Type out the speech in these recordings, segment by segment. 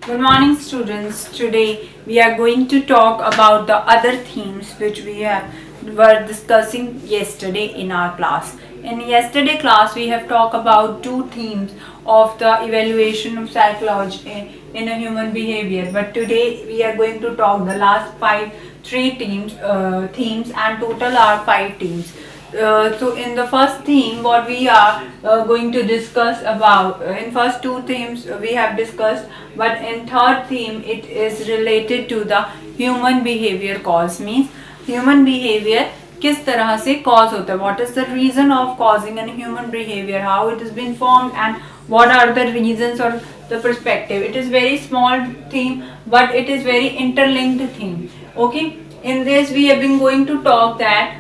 Good morning, students. Today we are going to talk about the other themes which were discussing yesterday in our class. In yesterday class, we have talked about two themes of the evaluation of psychology in a human behavior. But today we are going to talk the last three themes, and total are five themes. So in the first theme, what we are going to discuss about, in first two themes we have discussed, but in third theme it is related to the human behavior cause. Means human behavior किस तरह से cause होता है, what is the reason of causing a human behavior, how it has been formed, and what are the reasons or the perspective. It is very small theme, but it is very interlinked theme. Okay, in this we have been going to talk that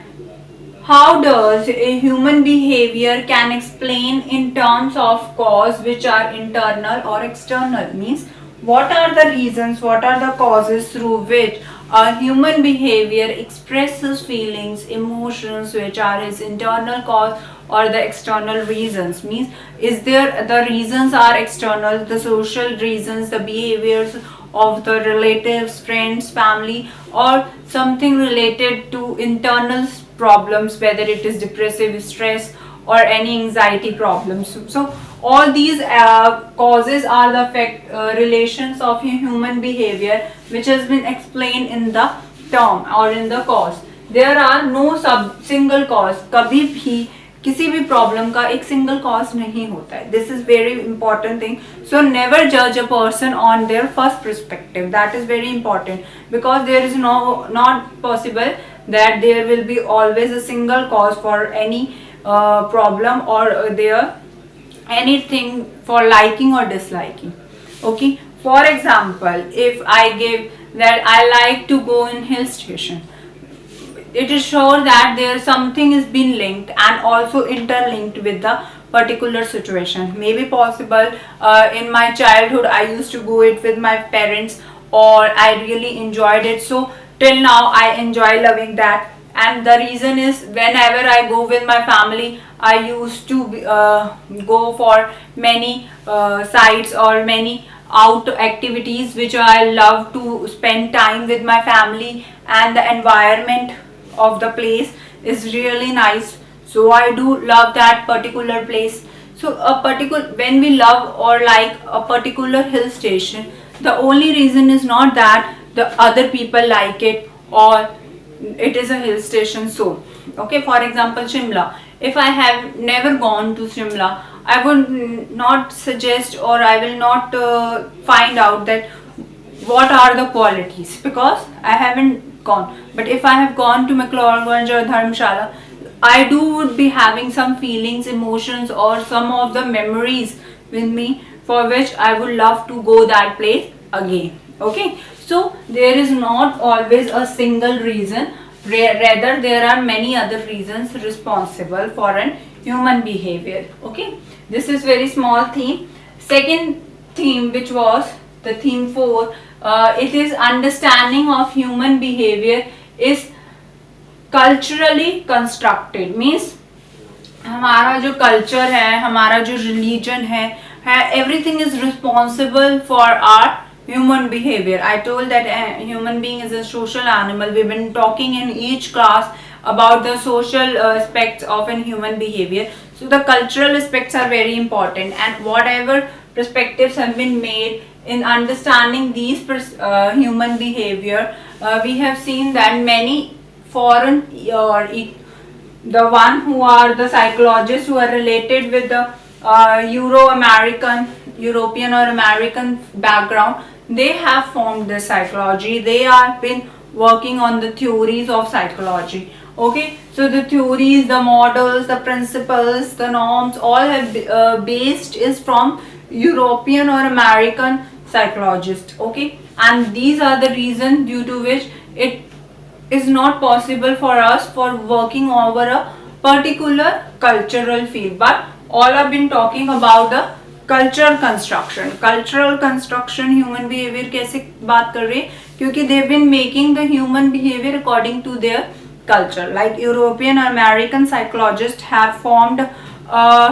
how does a human behavior can explain in terms of cause which are internal or external. Means what are the reasons, what are the causes through which a human behavior expresses feelings, emotions which are its internal cause or the external reasons. Means is there the reasons are external, the social reasons, the behaviors of the relatives, friends, family, or something related to internal problems, whether it is depressive stress or any anxiety problems. So all these causes are the relations of human behavior which has been explained in the term or in the cause. There are no single cause. कभी भी किसी भी problem का एक single cause नहीं होता है. This is very important thing. So never जज a person on their first perspective. That is very important because there is not possible that there will be always a single cause for any problem or there anything for liking or disliking. Okay, for example, if I give that I like to go in hill station, it is sure that there something is been linked and also interlinked with the particular situation. Maybe possible in my childhood I used to go it with my parents, or I really enjoyed it, so till now I enjoy loving that. And the reason is whenever I go with my family, I used to go for many sites or many out activities which I love to spend time with my family, and the environment of the place is really nice, so I do love that particular place. So a particular, when we love or like a particular hill station, the only reason is not that the other people like it or it is a hill station. So okay, for example, Shimla, if I have never gone to Shimla, I would not suggest or I will not find out that what are the qualities, because I haven't gone. But if I have gone to McLeodganj or Dharamshala, I do would be having some feelings, emotions, or some of the memories with me for which I would love to go that place again. Okay, so there is not always a single reason, rather there are many other reasons responsible for an human behavior. Okay, this is very small theme. Second theme, which was the theme 4, it is understanding of human behavior is culturally constructed. Means हमारा जो culture है, हमारा जो religion है, everything is responsible for our human behavior. I told that a human being is a social animal. We've been talking in each class about the social aspects of a human behavior. So the cultural aspects are very important, and whatever perspectives have been made in understanding these human behavior, we have seen that many foreign or the one who are the psychologists who are related with the European or American background, they have formed this psychology. They have been working on the theories of psychology. Okay, so the theories, the models, the principles, the norms, all have based is from European or American psychologists. Okay, and these are the reasons due to which it is not possible for us for working over a particular cultural field. But all I've been talking about the cultural construction human behavior कैसे बात कर रहे हैं, क्योंकि they've been making the human behavior according to their culture. Like European or American psychologists have formed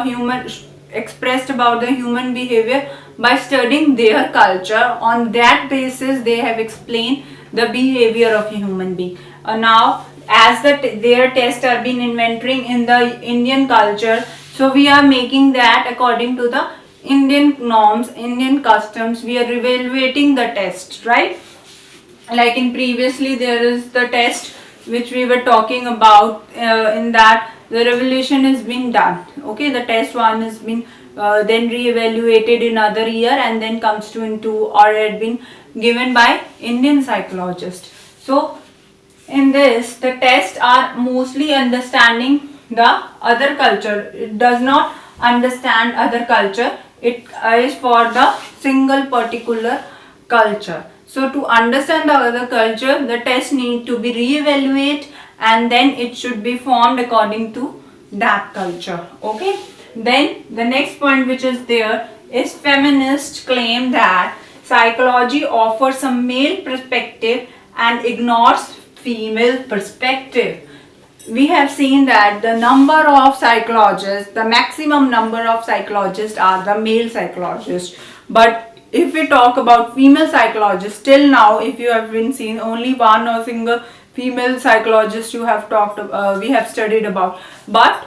human expressed about the human behavior by studying their culture. On that basis they have explained the behavior of a human being. Now as their tests are being inventorying in the Indian culture, so we are making that according to the Indian norms, Indian customs. We are evaluating the test, right? Like in previously there is the test which we were talking about, in that the revelation is being done. Okay, the test one has been then re-evaluated in other year and then comes to into, or had been given by Indian psychologist. So in this the tests are mostly understanding the other culture. It does not understand other culture, it is for the single particular culture. So to understand the other culture, the test need to be re-evaluated and then it should be formed according to that culture. Okay, then the next point which is there is feminists claim that psychology offers a male perspective and ignores female perspective. We have seen that the number of psychologists, the maximum number of psychologists are the male psychologists. But if we talk about female psychologists, till now, if you have been seen, only one or single female psychologist you have we have studied about. But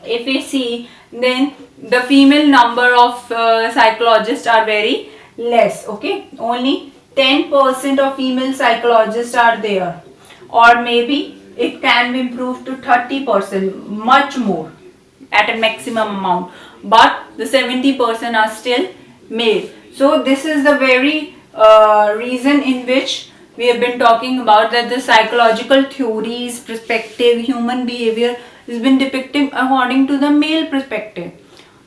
if we see, then the female number of psychologists are very less. Okay, only 10% of female psychologists are there, or maybe it can be improved to 30%, much more at a maximum amount, but the 70% are still male. So this is the very reason in which we have been talking about that the psychological theories, perspective, human behavior has been depicted according to the male perspective.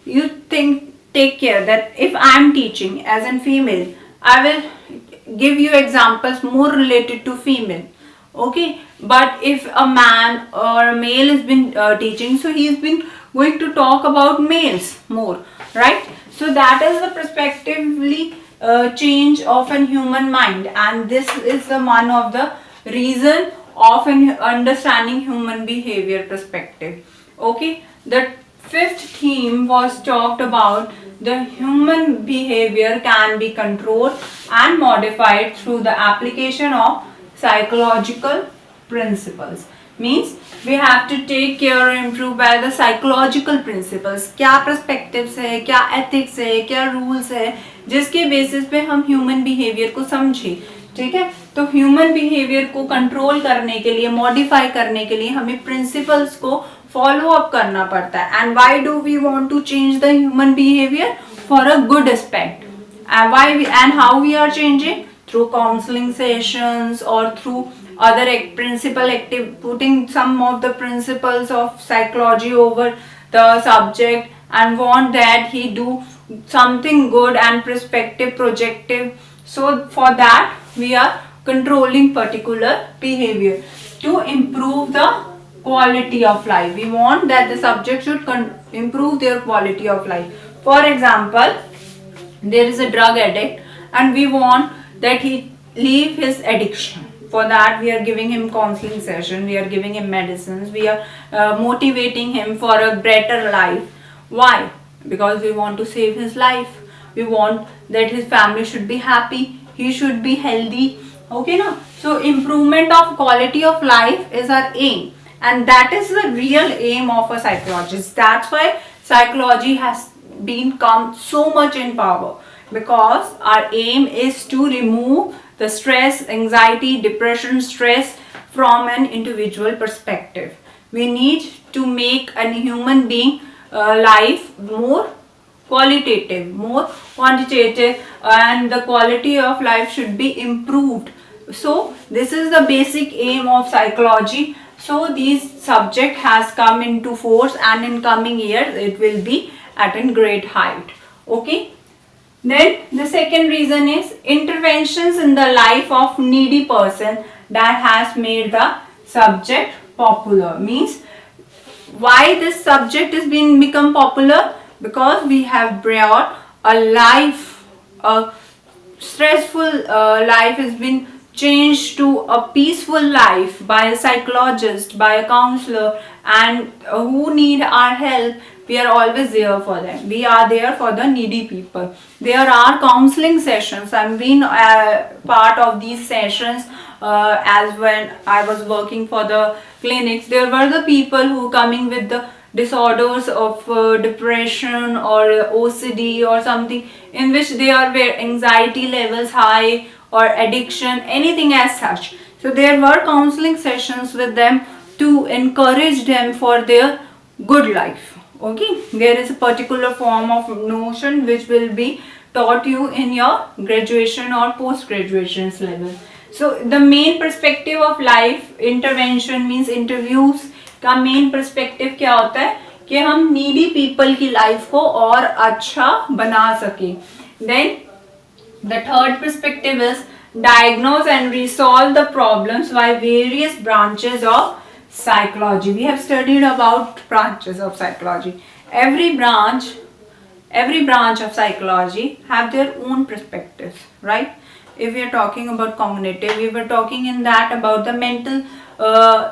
You take care that if I am teaching as a female, I will give you examples more related to female. Okay, but if a man or a male has been teaching, so he's been going to talk about males more, right? So that is the perspectively change of a human mind, and this is the one of the reason of an understanding human behavior perspective. Okay, the fifth theme was talked about the human behavior can be controlled and modified through the application of psychological principles. Means we have to take care and improve by the psychological principles. क्या perspectives है, क्या ethics है, क्या rules है, जिसके basis पे हम human behavior को समझे. ठीक है, तो ह्यूमन बिहेवियर को कंट्रोल करने के लिए, मॉडिफाई करने के लिए हमें प्रिंसिपल्स को फॉलो अप करना पड़ता है. And why do we want to change the human behaviour? For a good aspect. And why and how we are changing? through counseling sessions or through other principle active, putting some of the principles of psychology over the subject, and want that he do something good and perspective projective. So for that we are controlling particular behavior to improve the quality of life. We want that the subject should improve their quality of life. For example, there is a drug addict and we want that he leave his addiction. For that we are giving him counseling session, we are giving him medicines, we are motivating him for a better life. Why? Because we want to save his life. We want that his family should be happy, he should be healthy. Okay, no? So improvement of quality of life is our aim, and that is the real aim of a psychologist. That's why psychology has become so much in power, because our aim is to remove the stress, anxiety, depression, stress from an individual perspective. We need to make a human being life more qualitative, more quantitative, and the quality of life should be improved. So this is the basic aim of psychology. So this subject has come into force, and in coming years it will be at a great height. Okay. Then the second reason is interventions in the life of needy person that has made the subject popular. Means why this subject is being become popular? Because we have brought a life, a stressful life has been changed to a peaceful life by a psychologist, by a counselor, and who need our help, we are always there for them. We are there for the needy people. There are counseling sessions. I've been part of these sessions as when I was working for the clinics. There were the people who coming with the disorders of depression or OCD or something, in which they are where anxiety levels high or addiction, anything as such. So there were counseling sessions with them to encourage them for their good life. Okay, there is a particular form of notion which will be taught you in your graduation or post graduation level. So the main perspective of life intervention means interviews का main perspective क्या होता है कि हम needy people की life को और अच्छा बना सके. Then the third perspective is diagnose and resolve the problems by various branches of psychology. We have studied about branches of psychology. Every branch of psychology have their own perspectives, right? If we are talking about cognitive, we were talking in that about the mental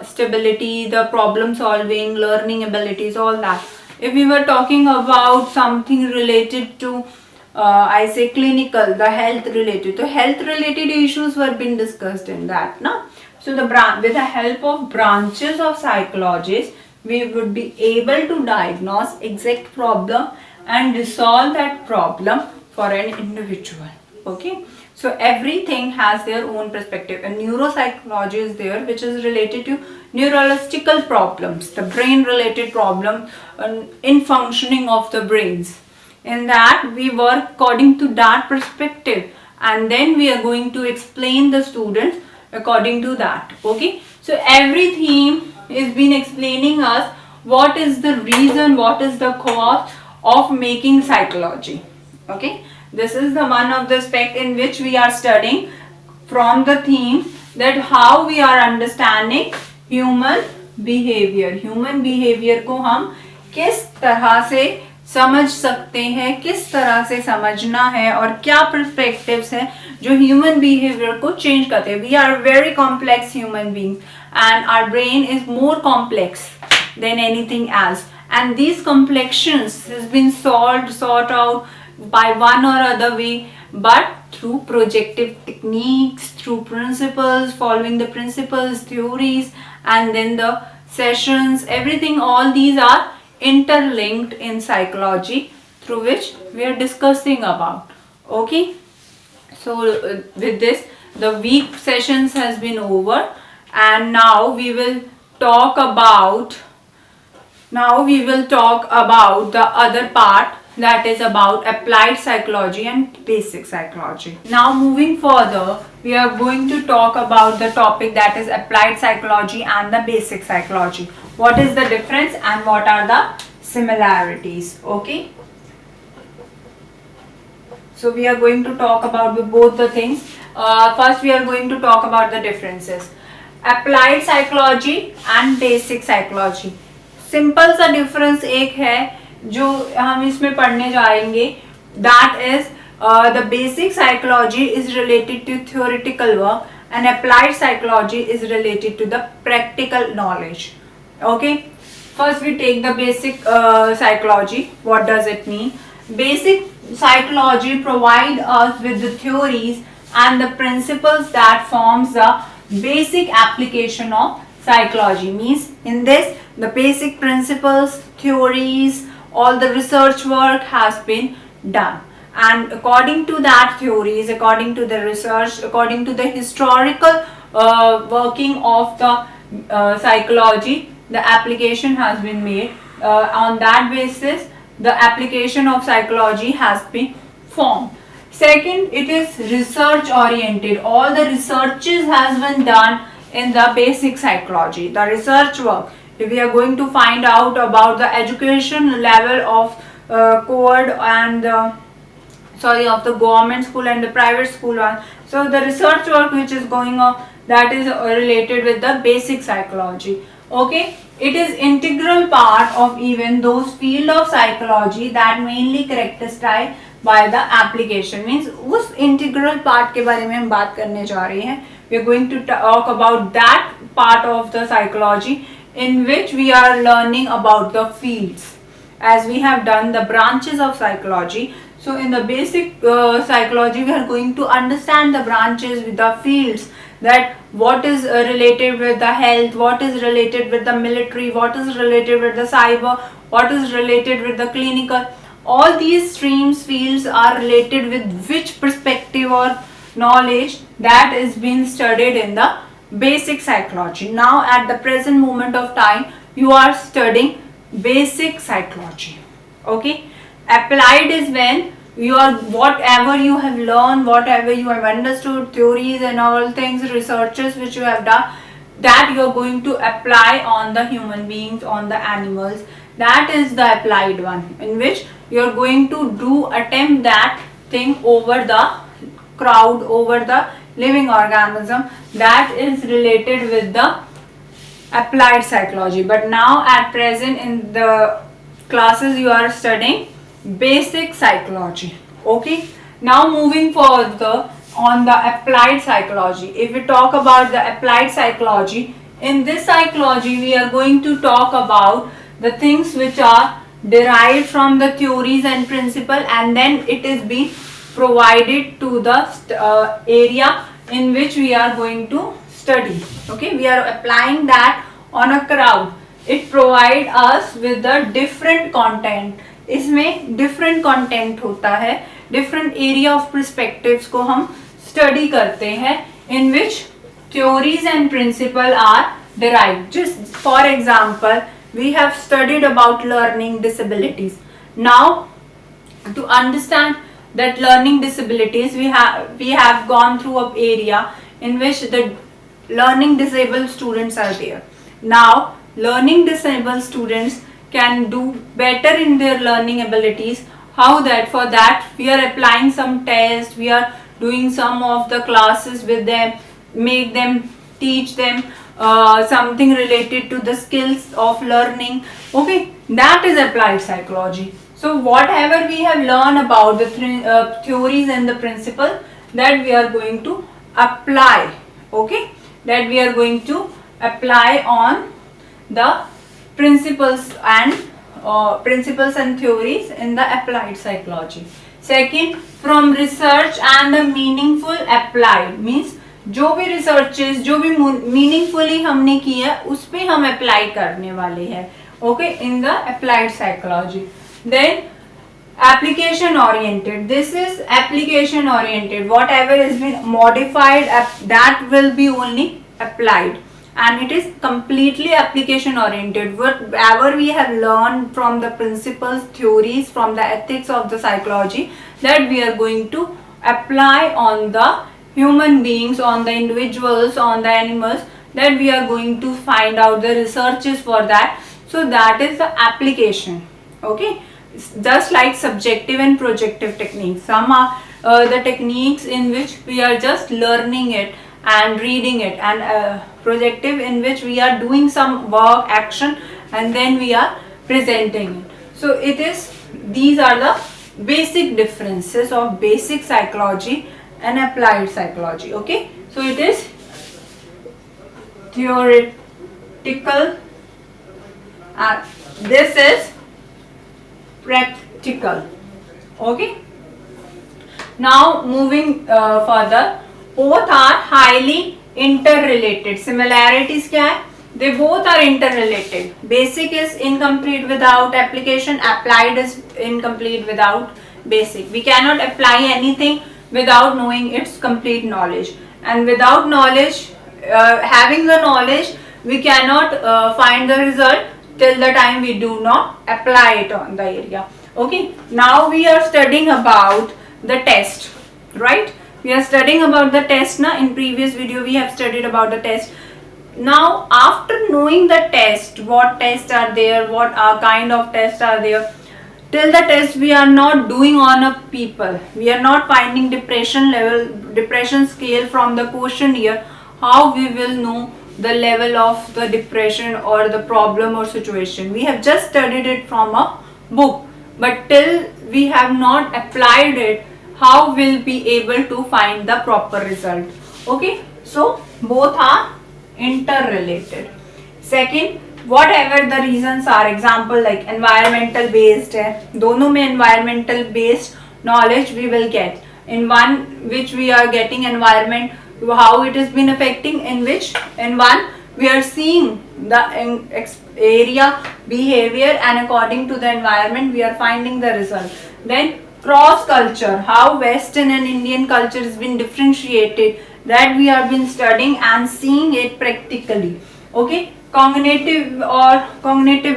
stability, the problem solving, learning abilities, all that. If we were talking about something related to I say clinical, the health related, so health related issues were being discussed in that, no? So with the help of branches of psychologists, we would be able to diagnose exact problem and resolve that problem for an individual. Okay, so everything has their own perspective. And neuropsychology is there, which is related to neurological problems, the brain related problem in functioning of the brains. In that we work according to that perspective, and then we are going to explain the students according to that. Okay, so every theme is been explaining us what is the reason, what is the cause of making psychology. Okay, this is the one of the aspect in which we are studying from the theme that how we are understanding human behavior. Human behavior को हम किस तरह से समझ सकते हैं, किस तरह से समझना है और क्या पर्सपेक्टिव्स हैं जो ह्यूमन बिहेवियर को चेंज करते हैं. We are very complex human beings and our brain is more complex than anything else, and these complexions has been sought out by one or other way, but through projective techniques, through principles, following the principles, theories, and then the sessions, everything, all these are interlinked in psychology, through which we are discussing about. Okay, so with this the week sessions has been over, and now we will talk about the other part, that is about applied psychology and basic psychology. Now moving further, we are going to talk about the topic that is applied psychology and the basic psychology. What is the difference and what are the similarities? Okay, so we are going to talk about both the things. First we are going to talk about the differences. Applied psychology and basic psychology. Simple सा difference एक है जो हम इसमें पढ़ने जाएंगे, that is the basic psychology is related to theoretical work and applied psychology is related to the practical knowledge. Okay, first we take the basic psychology. What does it mean? Basic psychology provide us with the theories and the principles that forms the basic application of psychology. Means in this the basic principles, theories, all the research work has been done, and according to that theories, according to the research, according to the historical working of the psychology, the application has been made. On that basis the application of psychology has been formed. Second, it is research oriented. All the researches has been done in the basic psychology, the research work. If we are going to find out about the education level of co-ed and of the government school and the private school one, so the research work which is going on, that is related with the basic psychology. Okay, it is integral part of even those field of psychology that mainly characterized by the application. Means उस integral part के बारे में हम बात करने जा रहे हैं. We are going to talk about that part of the psychology in which we are learning about the fields. as we have done the branches of psychology. So in the basic psychology, we are going to understand the branches with the fields, that what is related with the health, what is related with the military, what is related with the cyber, what is related with the clinical. All these streams, fields are related with which perspective or knowledge that is being studied in the basic psychology. Now at the present moment of time, you are studying basic psychology. Okay, applied is when you are, whatever you have learned, whatever you have understood, theories and all things, researches which you have done, that you are going to apply on the human beings, on the animals. That is the applied one, in which you are going to attempt that thing over the crowd, over the living organism. That is related with the applied psychology. But now at present in the classes, you are studying basic psychology. Okay, now moving further on the applied psychology. If we talk about the applied psychology, in this psychology we are going to talk about the things which are derived from the theories and principle, and then it is being provided to the area in which we are going to study. Okay, we are applying that on a crowd. It provides us with the different content. इसमें different content होता है, different area of perspectives को हम study करते हैं, in which theories and principle are derived. Just for example, we have studied about learning disabilities. Now, to understand that learning disabilities, we have gone through an area in which the learning disabled students are there. Now, learning disabled students can do better in their learning abilities. How that? For that, we are applying some tests, we are doing some of the classes with them, make them, teach them something related to the skills of learning. Okay, that is applied psychology. So whatever we have learned about the theories and the principle, that we are going to apply. Okay, that we are going to apply on the principles and theories in the applied psychology. Second, from research and the meaningful applied, means जो भी researches, जो भी meaningfully हमने किया है, उस पे हम apply करने वाले हैं. Okay, in the applied psychology. Then application oriented. This is application oriented. Whatever has been modified, that will be only applied, and it is completely application oriented. Whatever we have learned from the principles, theories, from the ethics of the psychology, that we are going to apply on the human beings, on the individuals, on the animals, that we are going to find out the researches for that. So that is the application. Okay, just like subjective and projective techniques. Some are the techniques in which we are just learning it and reading it, and projective in which we are doing some work, action, and then we are presenting it. So it is, these are the basic differences of basic psychology and applied psychology. Okay, so it is theoretical and this is practical. Okay, now moving further, both are highly interrelated. Similarities क्या है? They both are interrelated. Basic is incomplete without application, applied is incomplete without basic. We cannot apply anything without knowing its complete knowledge, and without knowledge, having the knowledge, we cannot find the result till the time we do not apply it on the area. Okay, now we are studying about the test, right? We are studying about the test now. In previous video we have studied about the test. Now after knowing the test, what tests are there, what kind of tests are there, till the test we are not doing on a people. We are not finding depression level, depression scale from the questionnaire. How we will know the level of the depression or the problem or situation? We have just studied it from a book, but till we have not applied it, how will be able to find the proper result? Okay, so both are interrelated. Second, whatever the reasons are, example like environmental based है, दोनों में environmental based knowledge we will get. In one which we are getting environment, how it has been affecting, in one we are seeing the area behavior, and according to the environment we are finding the result. Then cross culture, how Western and Indian culture has been differentiated, that we have been studying and seeing it practically. Okay, cognitive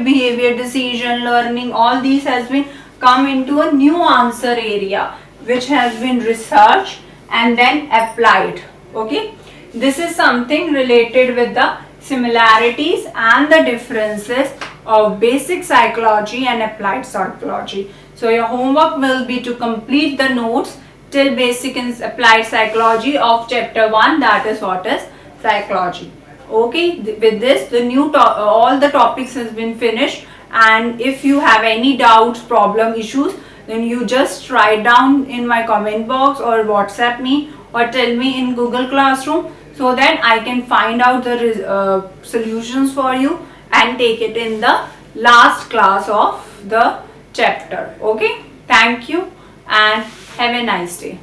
behavior, decision learning, all these has been come into a new answer area which has been researched and then applied. Okay, this is something related with the similarities and the differences of basic psychology and applied psychology. So your homework will be to complete the notes till basic and applied psychology of chapter 1, that is what is psychology. Okay, with this the all the topics has been finished, and if you have any doubts, problem, issues, then you just write down in my comment box or WhatsApp me or tell me in Google Classroom, so that I can find out the solutions for you and take it in the last class of the chapter. Okay, thank you and have a nice day.